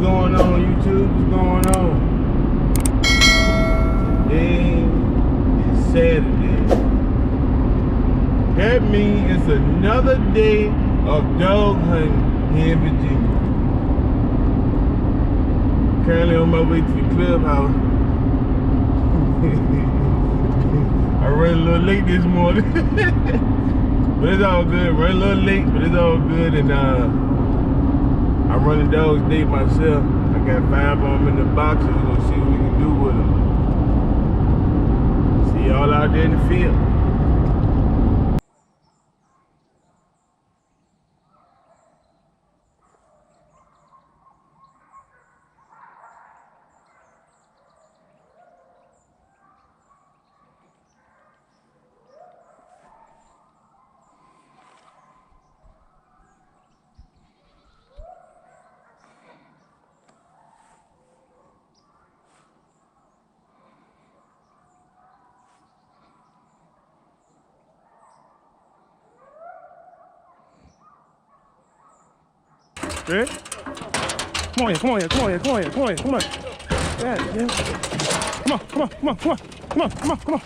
going on, YouTube? What's going on? Today is Saturday. That means it's another day of dog hunting here in Virginia. Currently on my way to the clubhouse. I ran a little late this morning. But it's all good. Run a little late, but it's all good. And I run the dogs day myself. I got 5 of them in the boxes. We're gonna see what we can do with them. See y'all out there in the field. Ready? Come on here, come on here, come on here, come on here, come on here, come on. Yeah, yeah. Come on, come on, come on, come on, come on, come on, come on.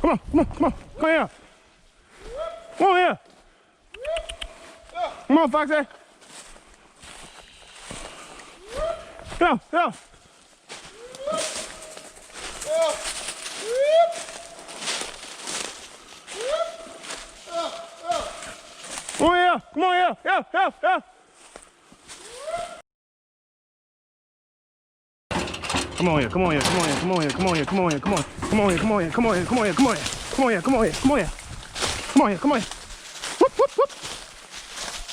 Come on, come on, come on. Come here. Come on here. Come on, Foxy. Go, go. Come on here, come on here, yeah, yeah, yeah. Come on here, come on here, come on here, come on here, come on here, come on here, come on, come on here, come on here, come on here, come on here, come on here, come on here, come on here, come on here, come on here, come on here. Whoop, whoop, whoop.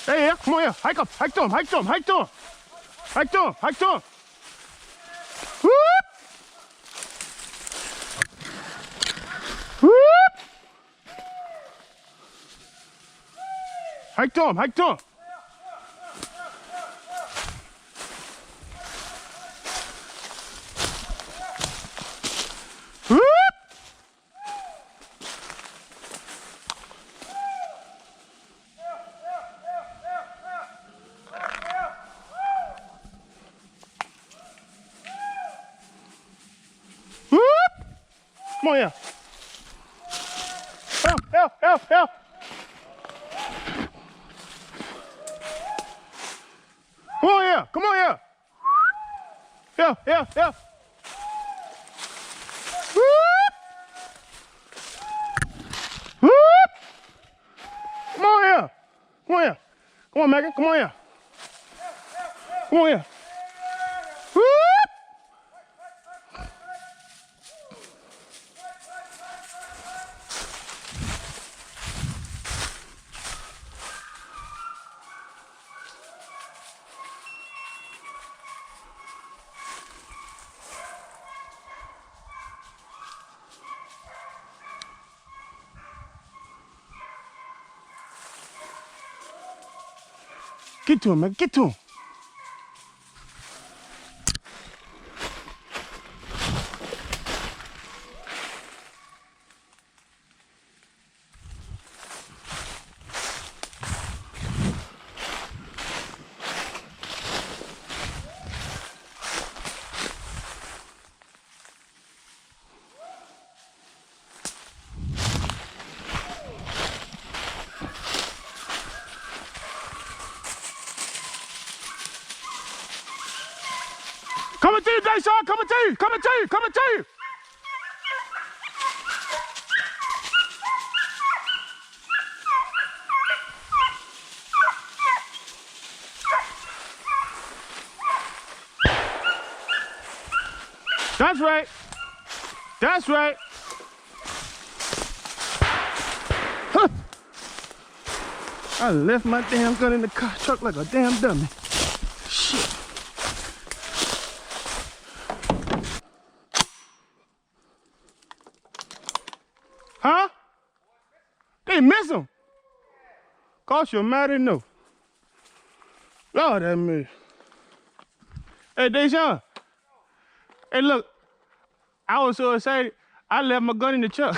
Hey, yeah, come on here, hike up, hike to him, hike to him, hike to him, hike to him, hike to him. Whoop, whoop. Hike to him, hike to him. Come on here. Help, help, help, help. Come on here, come on here. Yeah, yeah, yeah. Whoop. Whoop. Come on here. Come on here. Come on, Megan, come on here. Come on here. Whoop. Get to him, man. Get to him. Coming to you, Deshaun! Coming to you! Coming to you! Coming to you! That's right. That's right. Huh. I left my damn gun in the car truck like a damn dummy. Shit. Huh? They miss him. Cost you a mighty no. Lord have mercy. Hey, Deshaun. Hey, look. I was so excited, I left my gun in the truck.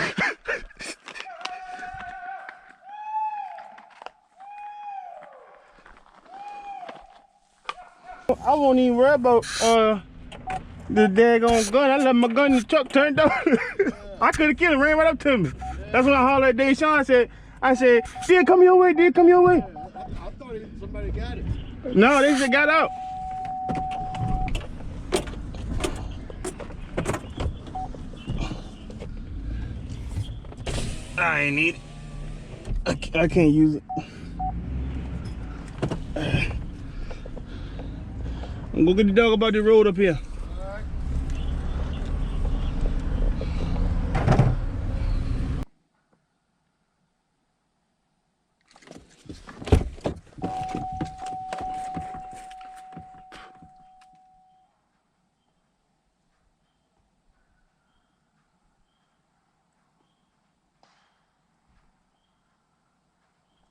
I won't even worry about the daggone gun. I left my gun in the truck turned up. I could have killed him, ran right up to me. That's when I hollered at Deshaun. I said, "Did come your way, did come your way." I thought somebody got it. No, they just got out. I ain't need it. I can't use it. I'm gonna get the dog about the road up here.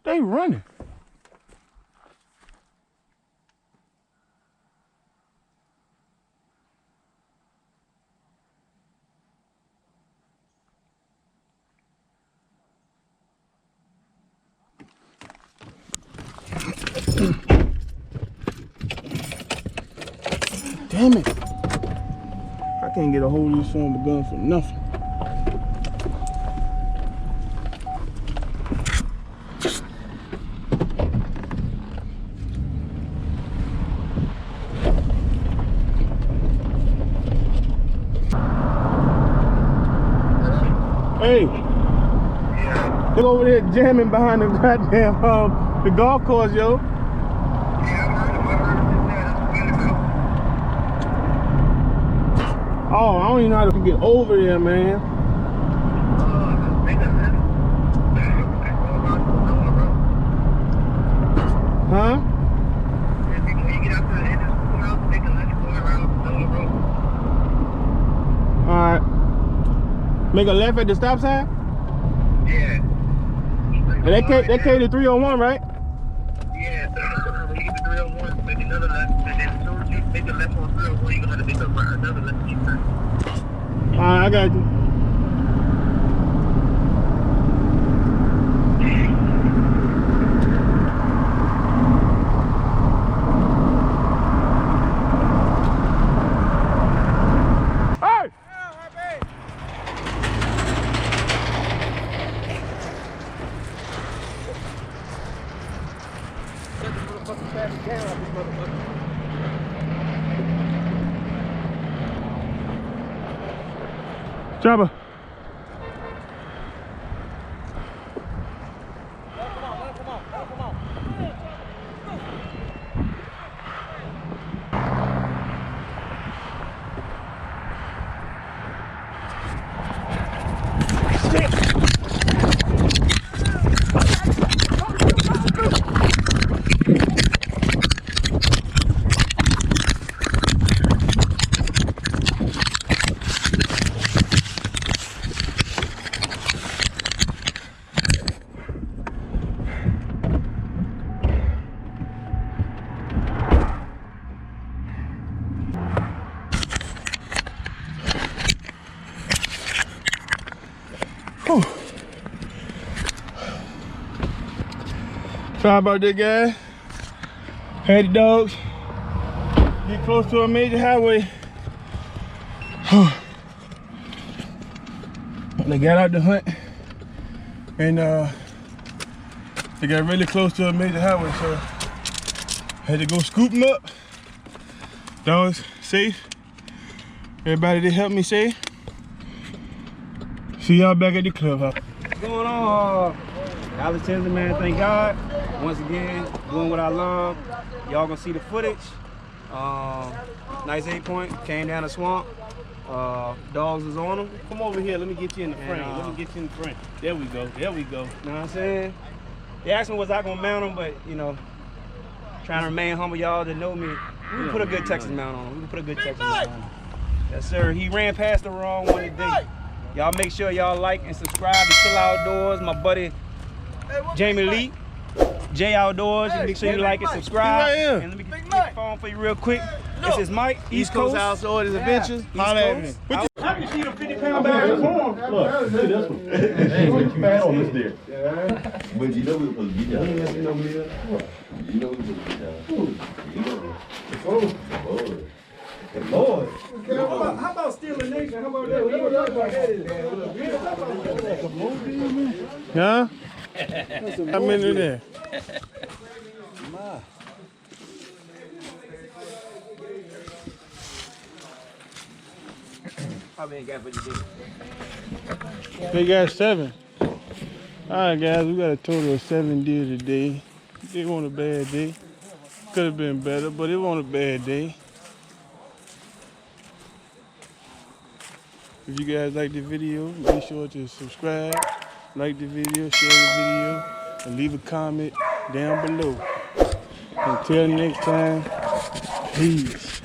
They running. Damn it. I can't get a hold of this son of a gun for nothing. Hey, they're over there jamming behind the goddamn the golf course, yo. Oh, I don't even know how to get over there, man. Huh? Alright. Make a left at the stop sign? Yeah. And that came to 301, right? Yeah. When you get to 301, make another left, and then as soon as you make a left on 301, you're gonna have to make another left. Alright, I got you. Chopper. Come on. Sorry about that, guys. Had the dogs get close to a major highway. They got out to hunt, and they got really close to a major highway, so had to go scoop them up. Dogs safe. Everybody that helped me safe. See y'all back at the clubhouse. What's going on? Alex Tinsley, man, thank God. Once again, doing what I love. Y'all gonna see the footage. Nice 8-point, came down the swamp. Dogs was on them. Come over here, let me get you in the frame. Let me get you in the frame. There we go, there we go. You know what I'm saying? They asked me was I gonna mount them, but you know, trying to remain humble, y'all that know me. We can put a good Texas mount on him. We can put a good Texas mount on him. Yes, sir. He ran past the wrong one today. Y'all make sure y'all like and subscribe to Killaoutdoor. My buddy Jamie Lee, J Outdoors. Hey, make sure you like and subscribe. And let me get the phone for you real quick. This is Mike, East Coast Outdoor Adventures. Holla at me. see the 50-pound bag of corn. Look, look at this one. It's fat on this there. But you know we supposed to be down. You know we supposed to be down. You know. The boy. How about stealing nation? How about that? We don't talk about that. Huh? How many are there? How many got for you did? They got 7. All right, guys, we got a total of 7 deer today. It wasn't a bad day. Could have been better, but it wasn't a bad day. If you guys like the video, be sure to subscribe, like the video, share the video, and leave a comment down below. Until next time, peace.